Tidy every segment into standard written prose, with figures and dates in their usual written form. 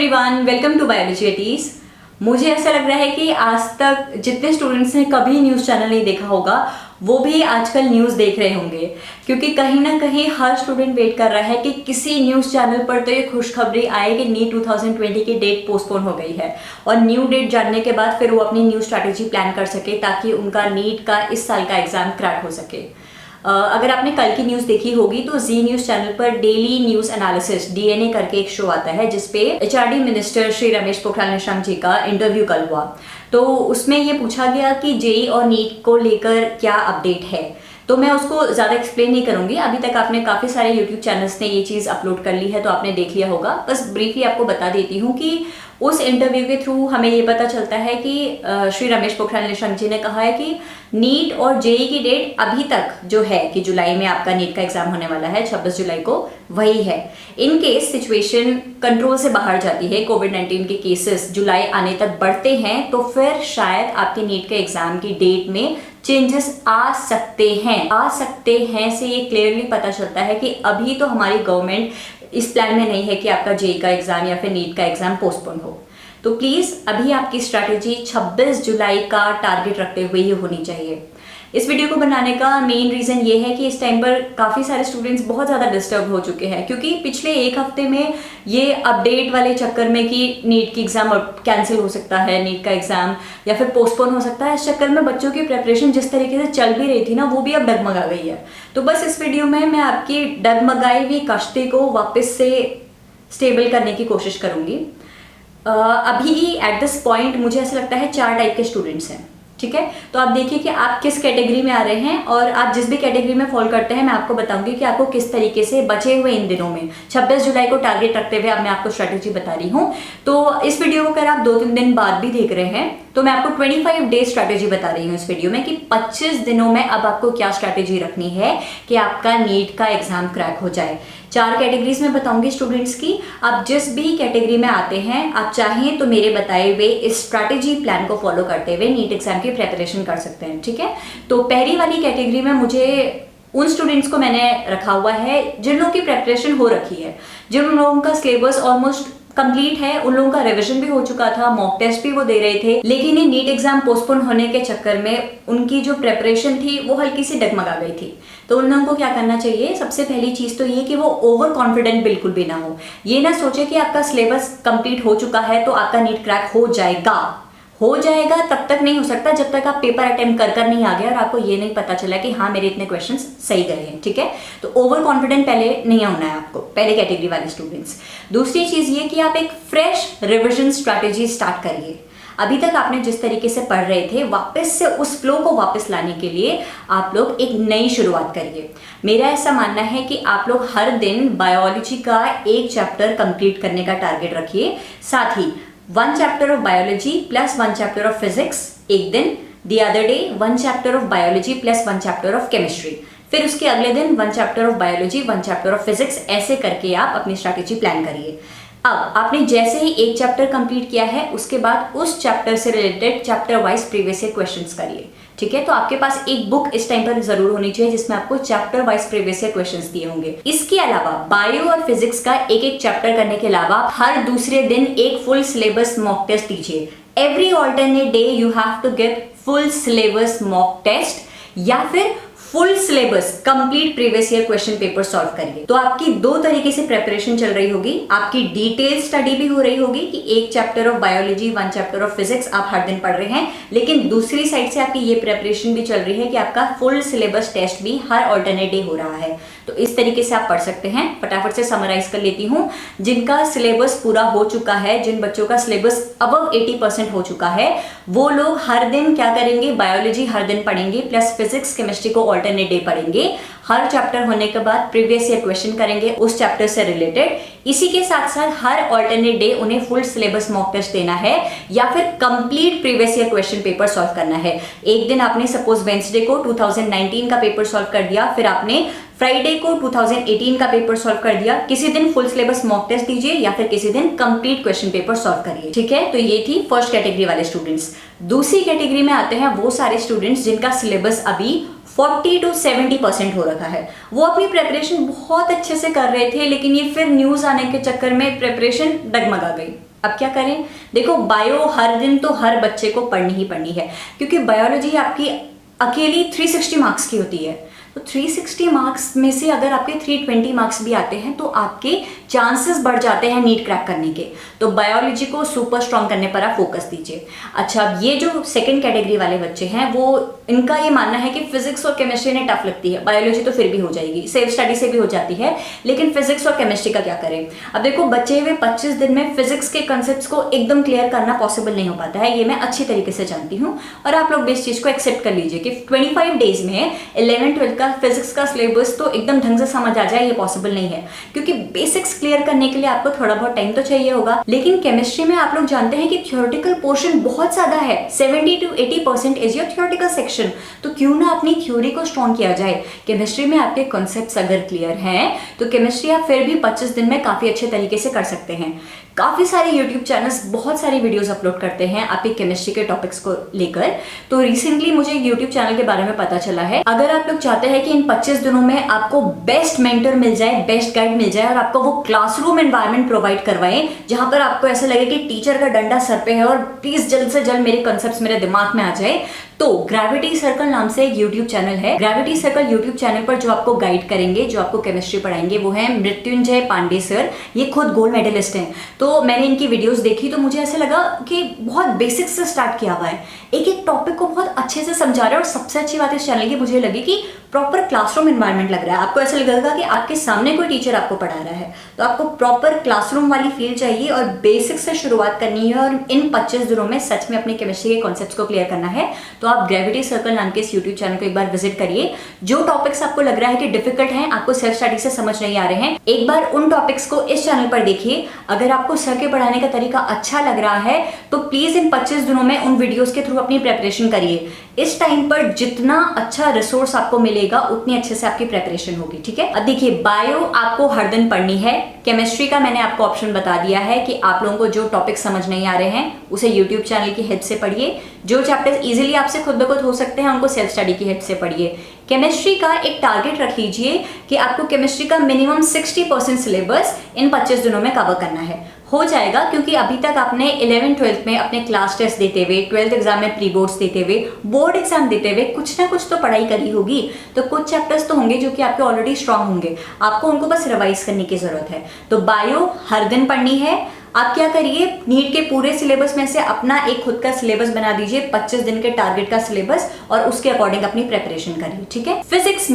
Everyone, welcome to biology eighties. मुझे ऐसा लग रहा है कि आज तक जितने स्टूडेंट्स ने कभी न्यूज़ चैनल नहीं देखा होगा वो भी आजकल न्यूज़ देख रहे होंगे, क्योंकि कहीं ना कहीं हर स्टूडेंट वेट कर रहा है कि किसी न्यूज़ चैनल पर तो ये खुशखबरी आए कि नीट 2020 की डेट पोस्टपोन हो गई है और न्यू डेट जानने के बाद फिर वो अपनी न्यू स्ट्रैटेजी प्लान कर सके ताकि उनका नीट का इस साल का एग्ज़ाम क्रैक हो सके। अगर आपने कल की न्यूज़ देखी होगी तो जी न्यूज़ चैनल पर डेली न्यूज़ एनालिसिस डीएनए करके एक शो आता है जिसपे एचआरडी मिनिस्टर श्री रमेश पोखरियाल निशंक जी का इंटरव्यू कल हुआ। तो उसमें ये पूछा गया कि जेई और नीट को लेकर क्या अपडेट है, तो मैं उसको ज़्यादा एक्सप्लेन नहीं करूँगी। अभी तक आपने काफ़ी सारे यूट्यूब चैनल्स ने ये चीज़ अपलोड कर ली है तो आपने देख लिया होगा। बस ब्रीफली आपको बता देती हूँ कि उस इंटरव्यू के थ्रू हमें ये पता चलता है कि श्री रमेश पोखरियाल निशंक जी ने कहा है कि नीट और जेई की डेट अभी तक जो है कि जुलाई में आपका नीट का एग्जाम होने वाला है 26 जुलाई को, वही है। इन केस सिचुएशन कंट्रोल से बाहर जाती है, कोविड-19 के केसेस जुलाई आने तक बढ़ते हैं, तो फिर शायद आपके नीट के एग्जाम की डेट में चेंजेस आ सकते हैं से ये क्लियरली पता चलता है कि अभी तो हमारी गवर्नमेंट इस प्लान में नहीं है कि आपका जेई का एग्जाम या फिर नीट का एग्जाम पोस्टपोन हो। तो प्लीज़ अभी आपकी स्ट्रैटेजी 26 जुलाई का टारगेट रखते हुए ही होनी चाहिए। इस वीडियो को बनाने का मेन रीज़न ये है कि इस टाइम पर काफ़ी सारे स्टूडेंट्स बहुत ज़्यादा डिस्टर्ब हो चुके हैं, क्योंकि पिछले एक हफ्ते में ये अपडेट वाले चक्कर में कि नीट की एग्ज़ाम कैंसिल हो सकता है, नीट का एग्ज़ाम या फिर पोस्टपोन हो सकता है, इस चक्कर में बच्चों की प्रिपरेशन जिस तरीके से चल भी रही थी ना, वो भी अब डगमगा गई है। तो बस इस वीडियो में मैं आपकी डगमगाई हुई कश्ती को वापस से स्टेबल करने की कोशिश करूँगी। अभी एट दिस पॉइंट मुझे ऐसा लगता है 4 टाइप के स्टूडेंट्स हैं, ठीक है। तो आप देखिए कि आप किस कैटेगरी में आ रहे हैं और आप जिस भी कैटेगरी में फॉल करते हैं मैं आपको बताऊंगी कि आपको किस तरीके से बचे हुए इन दिनों में 26 जुलाई को टारगेट रखते हुए अब मैं आपको स्ट्रैटेजी बता रही हूँ। तो इस वीडियो को अगर आप 2-3 दिन बाद भी देख रहे हैं तो मैं आपको 25 डे स्ट्रैटेजी बता रही हूँ इस वीडियो में कि 25 दिनों में अब आपको क्या स्ट्रैटेजी रखनी है कि आपका नीट का एग्जाम क्रैक हो जाए। 4 कैटेगरीज में बताऊंगी स्टूडेंट्स की। आप जिस भी कैटेगरी में आते हैं, आप चाहें तो मेरे बताए हुए इस स्ट्रैटेजी प्लान को फॉलो करते हुए नीट एग्जाम की प्रेपरेशन कर सकते हैं, ठीक है। तो पहली वाली कैटेगरी में मुझे उन स्टूडेंट्स को मैंने रखा हुआ है जिन लोगों की प्रेपरेशन हो रखी है, जिन लोगों का सिलेबस ऑलमोस्ट कंप्लीट है, उन लोगों का रिवीजन भी हो चुका था, मॉक टेस्ट भी वो दे रहे थे, लेकिन ये नीट एग्जाम पोस्टपोन होने के चक्कर में उनकी जो प्रेपरेशन थी वो हल्की सी डगमगा गई थी। तो उन लोगों को क्या करना चाहिए? सबसे पहली चीज तो ये कि वो ओवर कॉन्फिडेंट बिल्कुल भी ना हो। ये ना सोचे कि आपका सिलेबस कंप्लीट हो चुका है तो आपका नीट क्रैक हो जाएगा तब तक नहीं हो सकता जब तक आप पेपर अटेम्प्ट कर नहीं आ गए और आपको ये नहीं पता चला कि हाँ मेरे इतने क्वेश्चंस सही गए हैं, ठीक है। तो ओवर कॉन्फिडेंट पहले नहीं होना है आपको, पहले कैटेगरी वाले स्टूडेंट्स। दूसरी चीज ये कि आप एक फ्रेश रिविजन स्ट्रैटेजी स्टार्ट करिए। अभी तक आपने जिस तरीके से पढ़ रहे थे वापस से उस फ्लो को वापस लाने के लिए आप लोग एक नई शुरुआत करिए। मेरा ऐसा मानना है कि आप लोग हर दिन बायोलॉजी का एक चैप्टर कंप्लीट करने का टारगेट रखिए, साथ ही 1 chapter of biology plus 1 chapter of physics एक दिन, the other day 1 chapter of biology plus 1 chapter of chemistry, फिर उसके अगले दिन 1 chapter of biology 1 chapter of physics. ऐसे करके आप अपनी स्ट्रैटेजी प्लान करिए। अब आपने जैसे ही एक चैप्टर कंप्लीट किया है उसके बाद उस चैप्टर से related chapter wise previous year questions करिए, ठीक है। तो आपके पास एक बुक इस टाइम पर जरूर होनी चाहिए जिसमें आपको chapter wise previous year questions दिए होंगे। इसके अलावा बायो और फिजिक्स का एक चैप्टर करने के अलावा हर दूसरे दिन एक फुल सिलेबस मॉक टेस्ट दीजिए। Every alternate day you have to give full syllabus mock test या फिर full syllabus complete previous year question paper solve करिए। तो आपकी 2 तरीके से प्रेपरेशन चल रही होगी। आपकी डिटेल स्टडी भी हो रही होगी कि एक chapter of biology 1 chapter of physics आप हर दिन पढ़ रहे हैं, लेकिन दूसरी साइड से आपकी ये प्रेपरेशन भी चल रही है कि आपका फुल सिलेबस टेस्ट भी हर ऑल्टरनेट डे हो रहा है। तो इस तरीके से आप पढ़ सकते हैं। फटाफट से समराइज कर लेती हूँ। जिनका सिलेबस पूरा हो चुका है, जिन बच्चों का सिलेबस अबव 80% हो चुका है, वो लोग हर दिन क्या करेंगे? बायोलॉजी हर दिन पढ़ेंगे प्लस फिजिक्स केमिस्ट्री को ऑल्टरनेट डे पढ़ेंगे। हर चैप्टर होने के बाद प्रीवियस ईयर क्वेश्चन करेंगे उस चैप्टर से रिलेटेड। इसी के साथ साथ हर ऑल्टरनेट डे उन्हें फुल सिलेबस मॉक टेस्ट देना है या फिर complete previous year question paper solve करना है। एक दिन आपने सपोज वेडनेसडे को 2019 का पेपर सॉल्व कर दिया, फिर आपने फ्राइडे को 2018 का पेपर सॉल्व कर दिया। किसी दिन फुल सिलेबस मॉक टेस्ट दीजिए या फिर किसी दिन कंप्लीट क्वेश्चन पेपर सॉल्व करिए, ठीक है। तो ये थी फर्स्ट कैटेगरी वाले स्टूडेंट्स। दूसरी कैटेगरी में आते हैं वो सारे स्टूडेंट्स जिनका सिलेबस अभी 40 to 70% हो रखा है। वो अपनी प्रेपरेशन बहुत अच्छे से कर रहे थे, लेकिन ये फिर न्यूज़ आने के चक्कर में प्रेपरेशन डगमगा गई। अब क्या करें? देखो, बायो हर दिन तो हर बच्चे को पढ़नी ही पढ़नी है, क्योंकि बायोलॉजी आपकी अकेली 360 मार्क्स की होती है। तो 360 मार्क्स में से अगर आपके 320 मार्क्स भी आते हैं तो आपके चांसेस बढ़ जाते हैं नीट क्रैक करने के। तो बायोलॉजी को सुपर स्ट्रॉन्ग करने पर आप फोकस दीजिए। अच्छा, अब ये जो सेकंड कैटेगरी वाले बच्चे हैं, वो इनका ये मानना है कि फिजिक्स और केमिस्ट्री ने टफ लगती है, बायोलॉजी तो फिर भी हो जाएगी, सेल्फ स्टडी से भी हो जाती है, लेकिन फिजिक्स और केमिस्ट्री का क्या करें? अब देखो, बचे हुए 25 दिन में फिजिक्स के कंसेप्ट्स को एकदम क्लियर करना पॉसिबल नहीं हो पाता है, ये मैं अच्छी तरीके से जानती हूँ, और आप लोग भी इस चीज को एक्सेप्ट कर लीजिए कि 25 डेज में 11-12 का फिजिक्स का सिलेबस तो एकदम ढंग से समझ आ जाए, ये पॉसिबल नहीं है, क्योंकि बेसिक्स क्लियर करने के लिए आपको थोड़ा बहुत टाइम तो चाहिए होगा। लेकिन केमिस्ट्री में आप लोग जानते हैं कि थ्योरेटिकल पोर्शन बहुत ज्यादा है, 70 to 80% is your theoretical section. तो क्यों ना अपनी थ्योरी को स्ट्रॉन्ग किया जाए। केमिस्ट्री में आपके कॉन्सेप्ट्स अगर क्लियर हैं तो केमिस्ट्री आप फिर भी 25 दिन में काफी अच्छे तरीके से कर सकते हैं। काफी सारे यूट्यूब चैनल्स बहुत सारी वीडियोस अपलोड करते हैं आपके केमिस्ट्री के टॉपिक्स को लेकर। तो रिसेंटली मुझे यूट्यूब चैनल के बारे में पता चला है, अगर आप लोग चाहते हैं कि इन 25 दिनों में आपको बेस्ट मेंटर मिल जाए, बेस्ट गाइड मिल जाए, और आपको वो क्लासरूम एनवायरनमेंट प्रोवाइड करवाएं जहां पर आपको ऐसा लगे कि टीचर का डंडा सर पे है और प्लीज जल्द से जल्द मेरे कॉन्सेप्ट्स मेरे दिमाग में आ जाए, तो ग्रेविटी सर्कल नाम से एक यूट्यूब चैनल है। ग्रेविटी सर्कल यूट्यूब चैनल पर जो आपको गाइड करेंगे, जो आपको केमिस्ट्री पढ़ाएंगे, वो है मृत्युंजय पांडे सर। ये खुद गोल्ड मेडलिस्ट हैं। तो मैंने इनकी वीडियोस देखी तो मुझे ऐसा लगा कि बहुत बेसिक्स से स्टार्ट किया हुआ है, एक एक टॉपिक को बहुत अच्छे से समझा रहा है। और सबसे अच्छी बात इस चैनल की मुझे लगी कि प्रॉपर क्लासरूम एनवायरनमेंट लग रहा है। आपको ऐसा लगेगा कि आपके सामने कोई टीचर आपको पढ़ा रहा है। तो आपको प्रॉपर क्लासरूम वाली फील चाहिए और बेसिक से शुरुआत करनी है, और इन 25 दिनों में सच में अपने केमिस्ट्री के कॉन्सेप्ट्स को क्लियर करना है। तो आप ग्रेविटी सर्कल नाम के इस यूट्यूब चैनल को एक बार विजिट करिए। जो टॉपिक्स आपको लग रहा है कि डिफिकल्ट हैं, आपको सेल्फ स्टडी से समझ नहीं आ रहे हैं, एक बार उन टॉपिक्स को इस चैनल पर देखिए। अगर आपको सर के पढ़ाने का तरीका अच्छा लग रहा है तो प्लीज इन 25 दिनों में उन वीडियोस के थ्रू अपनी प्रेपरेशन करिए। इस टाइम पर जितना अच्छा रिसोर्स आपको मिलेगा उतनी अच्छे से आपकी प्रेपरेशन होगी, ठीक है। अब देखिए, बायो आपको हर दिन पढ़नी है। केमिस्ट्री का मैंने आपको ऑप्शन बता दिया है कि आप लोगों को जो टॉपिक समझ नहीं आ रहे हैं उसे यूट्यूब चैनल की हेल्प से पढ़िए। जो चैप्टर्स इजीली आपसे खुद ब खुद हो सकते हैं उनको सेल्फ स्टडी की हेल्प से पढ़िए। केमिस्ट्री का एक टारगेट रख लीजिए कि आपको केमिस्ट्री का मिनिमम 60% सिलेबस इन 25 दिनों में कवर करना है। हो जाएगा, क्योंकि अभी तक आपने 11-12 में अपने क्लास टेस्ट देते हुए, 12th एग्जाम में प्री बोर्ड्स देते हुए, बोर्ड एग्जाम देते हुए कुछ ना कुछ तो पढ़ाई करी होगी। तो कुछ चैप्टर्स तो होंगे जो कि आपके ऑलरेडी स्ट्रांग होंगे, आपको उनको बस रिवाइज करने की जरूरत है। तो बायो हर दिन पढ़नी है। आप क्या करिए, नीट के पूरे सिलेबस में से अपना एक खुद का सिलेबस बना दीजिए, 25 दिन के टारगेट का सिलेबस, और उसके अकॉर्डिंग अपनी प्रेपरेशन करिए, ठीक है। फिजिक्स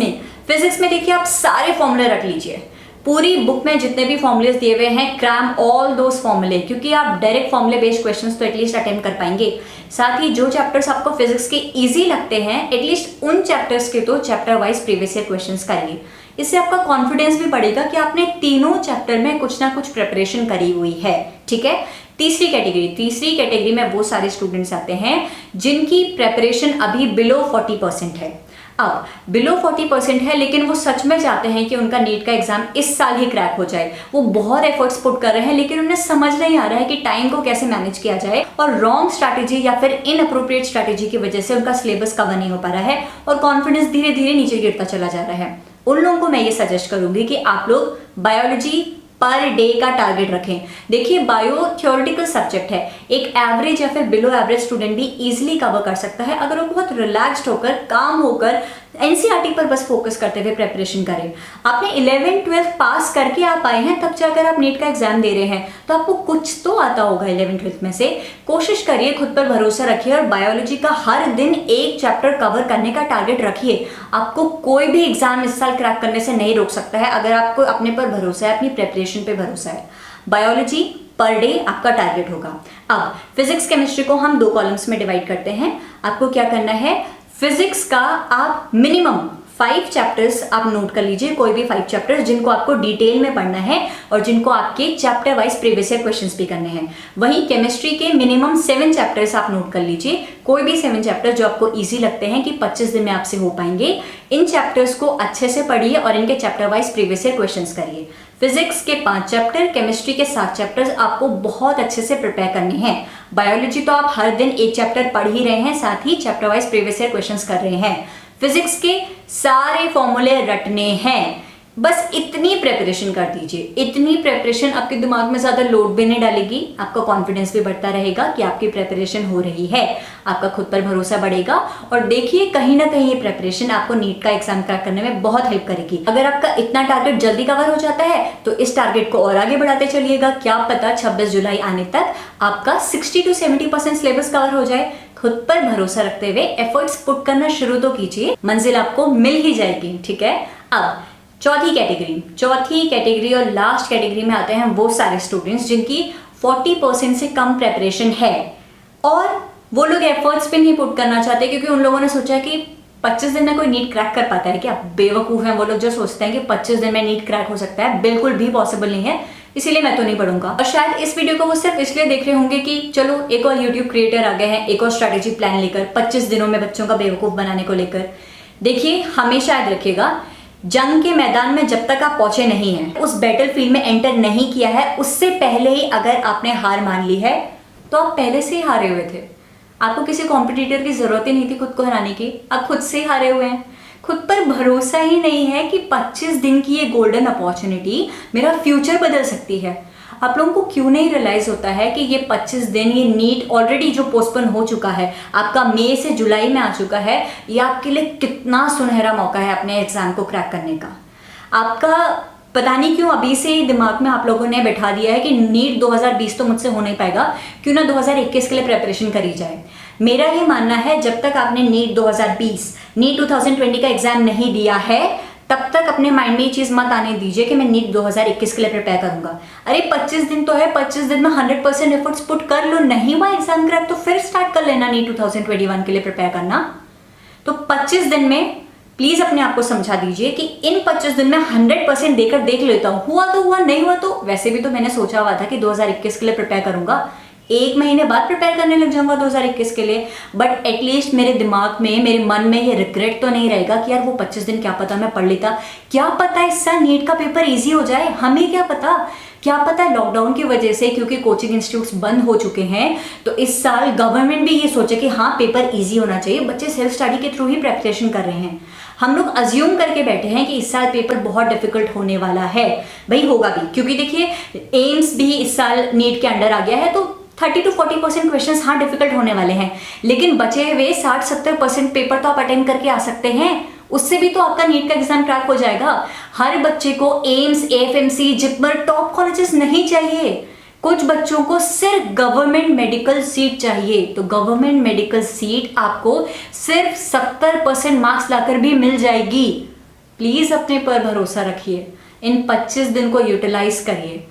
में देखिए, आप सारे फॉर्मूले रख लीजिए। पूरी बुक में जितने भी फॉर्मुलेस दिए हुए हैं, क्रैम ऑल दोस फॉर्मूले, क्योंकि आप डायरेक्ट फॉर्मुले बेस्ड क्वेश्चंस तो एटलीस्ट अटेम्प्ट कर पाएंगे। साथ ही जो चैप्टर्स आपको फिजिक्स के इजी लगते हैं, एटलीस्ट उन चैप्टर्स के तो chapter wise previous year questions करिए। इससे आपका कॉन्फिडेंस भी बढ़ेगा कि आपने तीनों चैप्टर में कुछ ना कुछ प्रिपरेशन करी हुई है, ठीक है। तीसरी कैटेगरी में वो सारे स्टूडेंट्स आते हैं जिनकी प्रेपरेशन अभी बिलो 40% है। अब बिलो 40% है, लेकिन वो सच में चाहते हैं कि उनका नीट का एग्जाम इस साल ही क्रैक हो जाए। वो बहुत एफर्ट्स पुट कर रहे हैं, लेकिन उन्हें समझ नहीं आ रहा है कि टाइम को कैसे मैनेज किया जाए, और रॉन्ग स्ट्रैटेजी या फिर इनअप्रोप्रिएट स्ट्रैटेजी की वजह से उनका सिलेबस कवर नहीं हो पा रहा है और कॉन्फिडेंस धीरे धीरे नीचे गिरता चला जा रहा है। उन लोगों को मैं ये सजेस्ट करूंगी कि आप लोग बायोलॉजी पर डे का टारगेट रखें। देखिए, बायो थ्योरेटिकल सब्जेक्ट है, एक एवरेज या फिर बिलो एवरेज स्टूडेंट भी इजीली कवर कर सकता है अगर वो बहुत रिलैक्स्ड होकर, काम होकर, एनसीईआरटी पर बस फोकस करते हुए प्रेपरेशन करें। आपने 11-12 पास करके आप आए हैं, तब जाकर आप नीट का एग्जाम दे रहे हैं, तो आपको कुछ तो आता होगा 11-12 में से। कोशिश करिए, खुद पर भरोसा रखिए और बायोलॉजी का हर दिन एक चैप्टर कवर करने का टारगेट रखिए। आपको कोई भी एग्जाम इस साल क्रैक करने से नहीं रोक सकता है अगर आपको अपने पर भरोसा है, अपनी प्रेपरेशन पे भरोसा है। बायोलॉजी पर डे आपका टारगेट होगा। अब फिजिक्स केमिस्ट्री को हम 2 कॉलम्स में डिवाइड करते हैं। आपको क्या करना है, फिजिक्स का आप मिनिमम 5 चैप्टर्स आप नोट कर लीजिए, कोई भी 5 चैप्टर्स जिनको आपको डिटेल में पढ़ना है और जिनको आपके chapter wise previous year questions भी करने हैं। वहीं केमिस्ट्री के मिनिमम 7 चैप्टर्स आप नोट कर लीजिए, कोई भी 7 चैप्टर जो आपको इजी लगते हैं कि 25 दिन में आपसे हो पाएंगे। इन चैप्टर्स को अच्छे से पढ़िए और इनके chapter wise previous year questions करिए। फिजिक्स के 5 चैप्टर, केमिस्ट्री के 7 चैप्टर्स आपको बहुत अच्छे से प्रिपेयर करने हैं। बायोलॉजी तो आप हर दिन एक चैप्टर पढ़ ही रहे हैं, साथ ही chapter wise previous year questions कर रहे हैं। फिजिक्स के सारे फॉर्मूले रटने हैं। बस इतनी प्रेपरेशन कर दीजिए, इतनी प्रेपरेशन आपके दिमाग में ज़्यादा लोड भी नहीं डालेगी, आपका कॉन्फिडेंस भी बढ़ता रहेगा कि आपकी प्रेपरेशन हो रही है, आपका खुद पर भरोसा बढ़ेगा। और देखिए कहीं ना कहीं ये प्रेपरेशन आपको नीट का एग्जाम क्रैक करने में बहुत हेल्प करेगी। अगर आपका इतना टारगेट जल्दी कवर हो जाता है तो इस टारगेट को और आगे बढ़ाते चलिएगा, क्या पता 26 जुलाई आने तक आपका 60 to 70% सिलेबस कवर हो जाए। खुद पर भरोसा रखते हुए एफर्ट्स पुट करना शुरू तो कीजिए, मंजिल आपको मिल ही जाएगी। ठीक है, अब चौथी कैटेगरी और लास्ट कैटेगरी में आते हैं वो सारे स्टूडेंट्स जिनकी 40% से कम प्रेपरेशन है और वो लोग एफर्ट्स पे नहीं पुट करना चाहते क्योंकि उन लोगों ने सोचा कि 25 दिन में कोई नीट क्रैक कर पाता है क्या। बेवकूफ हैं वो लोग जो सोचते हैं कि 25 दिन में नीट क्रैक हो सकता है, बिल्कुल भी पॉसिबल नहीं है, इसीलिए मैं तो नहीं पढ़ूंगा। और शायद इस वीडियो को वो सिर्फ इसलिए देख रहे होंगे कि चलो एक और यूट्यूब क्रिएटर आ गए हैं एक और स्ट्रैटेजी प्लान लेकर 25 दिनों में बच्चों का बेवकूफ बनाने को लेकर। देखिए हमेशा याद रखिएगा, जंग के मैदान में जब तक आप पहुंचे नहीं हैं, उस बैटलफील्ड में एंटर नहीं किया है, उससे पहले ही अगर आपने हार मान ली है तो आप पहले से ही हारे हुए थे। आपको किसी कॉम्पिटिटर की जरूरत ही नहीं थी खुद को हराने की, आप खुद से ही हारे हुए हैं। खुद पर भरोसा ही नहीं है कि 25 दिन की ये गोल्डन अपॉर्चुनिटी मेरा फ्यूचर बदल सकती है। आप लोगों को क्यों नहीं रियलाइज होता है कि ये 25 दिन, ये नीट ऑलरेडी जो पोस्टपोन हो चुका है, आपका मई से जुलाई में आ चुका है, ये आपके लिए कितना सुनहरा मौका है अपने एग्जाम को क्रैक करने का। आपका पता नहीं क्यों अभी से ही दिमाग में आप लोगों ने बैठा दिया है कि नीट 2020 तो मुझसे हो नहीं पाएगा, क्यों ना 2021 के लिए प्रेपरेशन करी जाए। मेरा ये मानना है जब तक आपने नीट 2020, नीट 2020 का एग्जाम नहीं दिया है तब तक अपने माइंड में ये चीज मत आने दीजिए कि मैं नीट 2021 के लिए प्रिपेयर करूंगा। अरे 25 दिन तो है, 25 दिन में 100% एफर्ट्स पुट कर लो, नहीं हुआ एग्जाम क्रैक तो फिर स्टार्ट कर लेना नीट 2021 के लिए प्रिपेयर करना। तो 25 दिन में प्लीज अपने आप को समझा दीजिए कि इन 25 दिन में 100% देकर देख लेता हूं, हुआ तो हुआ, नहीं हुआ तो वैसे भी तो मैंने सोचा हुआ था कि 2021 के लिए प्रिपेयर करूंगा, एक महीने बाद प्रिपेयर करने लग जाऊंगा 2021 के लिए। बट एटलीस्ट मेरे दिमाग में, मेरे मन में ये रिग्रेट तो नहीं रहेगा कि यार वो 25 दिन क्या पता मैं पढ़ लेता, क्या पता इस साल नीट का पेपर इजी हो जाए, हमें क्या पता। क्या पता है लॉकडाउन की वजह से, क्योंकि कोचिंग इंस्टीट्यूट्स बंद हो चुके हैं, तो इस साल गवर्नमेंट भी ये सोचे कि हाँ पेपर इजी होना चाहिए, बच्चे सेल्फ स्टडी के थ्रू ही प्रेपरेशन कर रहे हैं। हम लोग अज्यूम करके बैठे हैं कि इस साल पेपर बहुत डिफिकल्ट होने वाला है। भाई होगा भी, क्योंकि देखिए एम्स भी इस साल नीट के अंडर आ गया है, तो 30 to 40% क्वेश्चन हाँ डिफिकल्ट होने वाले हैं, लेकिन बचे हुए 60-70% पेपर तो आप अटेंड करके आ सकते हैं, उससे भी तो आपका नीट का एग्जाम क्रैक हो जाएगा। हर बच्चे को AIIMS, AFMC, JIPMER, top colleges नहीं चाहिए, कुछ बच्चों को सिर्फ गवर्नमेंट मेडिकल सीट चाहिए। तो गवर्नमेंट मेडिकल सीट आपको सिर्फ 70% मार्क्स लाकर भी मिल जाएगी। प्लीज अपने पर भरोसा रखिए, इन 25 दिन को यूटिलाइज करिए।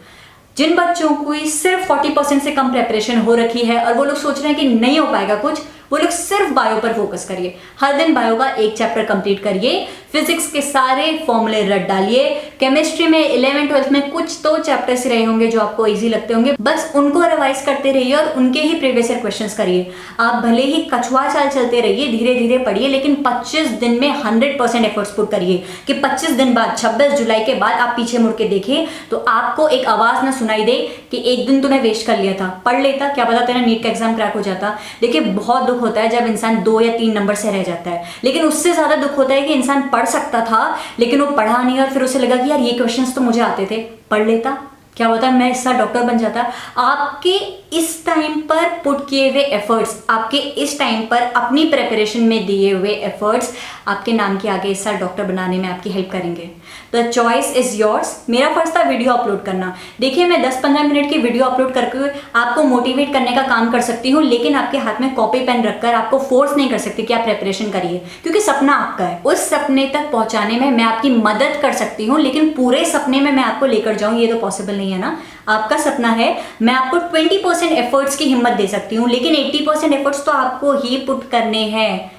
जिन बच्चों को सिर्फ 40% से कम प्रेपरेशन हो रखी है और वो लोग सोच रहे हैं कि नहीं हो पाएगा कुछ, वो लोग सिर्फ बायो पर फोकस करिए। हर दिन बायो का एक चैप्टर कंप्लीट करिए, फिजिक्स के सारे फॉर्मूले रट डालिए, केमिस्ट्री में 11th-12th में कुछ तो चैप्टर्स रहे होंगे जो आपको इजी लगते होंगे, बस उनको रिवाइज करते रहिए और उनके ही प्रीवियस ईयर क्वेश्चंस करिए। आप भले ही कछुआ चाल चलते रहिए, धीरे धीरे पढ़िए, लेकिन 25 दिन में 100% एफर्ट्स पुट करिए कि 25 दिन बाद 26 जुलाई के बाद आप पीछे मुड़ के देखें तो आपको एक आवाज ना सुनाई दे कि एक दिन तूने वेस्ट कर लिया था, पढ़ लेता, क्या पता तेरा नीट का एग्जाम क्रैक हो जाता। देखिए बहुत दुख होता है जब इंसान 2 या 3 नंबर से रह जाता है, लेकिन उससे ज्यादा दुख होता है कि इंसान पढ़ सकता था लेकिन वो पढ़ा नहीं और फिर उसे लगा कि यार ये क्वेश्चंस तो मुझे आते थे, पढ़ लेता, क्या होता मैं इस साल डॉक्टर बन जाता। आपके इस टाइम पर पुट किए हुए एफर्ट्स, आपके इस टाइम पर अपनी प्रेपरेशन में दिए हुए एफर्ट्स आपके नाम के आगे इस साल डॉक्टर बनाने में आपकी हेल्प करेंगे। The choice is yours. मेरा फर्ज था वीडियो अपलोड करना। देखिए मैं 10-15 मिनट की वीडियो अपलोड करके आपको मोटिवेट करने का काम कर सकती हूँ, लेकिन आपके हाथ में कॉपी पेन रखकर आपको फोर्स नहीं कर सकती कि आप प्रेपरेशन करिए, क्योंकि सपना आपका है। उस सपने तक पहुंचाने में मैं आपकी मदद कर सकती हूँ, लेकिन पूरे सपने में मैं आपको लेकर जाऊँ ये तो पॉसिबल नहीं है ना। आपका सपना है, मैं आपको 20% एफर्ट्स की हिम्मत दे सकती हूँ, लेकिन 80% एफर्ट्स तो आपको ही पुट करने हैं।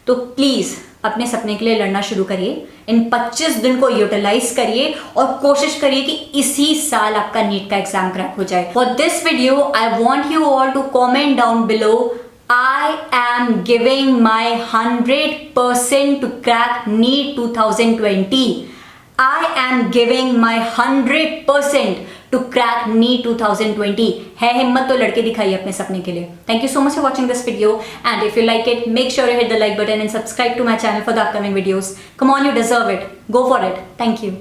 तो प्लीज अपने सपने के लिए लड़ना शुरू करिए, इन 25 दिन को यूटिलाइज करिए और कोशिश करिए कि इसी साल आपका नीट का एग्जाम क्रैक हो जाए। For this video I want you all to comment down below, I am giving my 100% to crack NEET 2020. I am giving my 100% to crack NEET 2020. है हिम्मत तो लड़के दिखाइए अपने सपने के लिए। Thank you so much for watching this video, and if you like it, make sure you hit the like button and subscribe to my channel for the upcoming videos. Come on, you deserve it. Go for it. Thank you.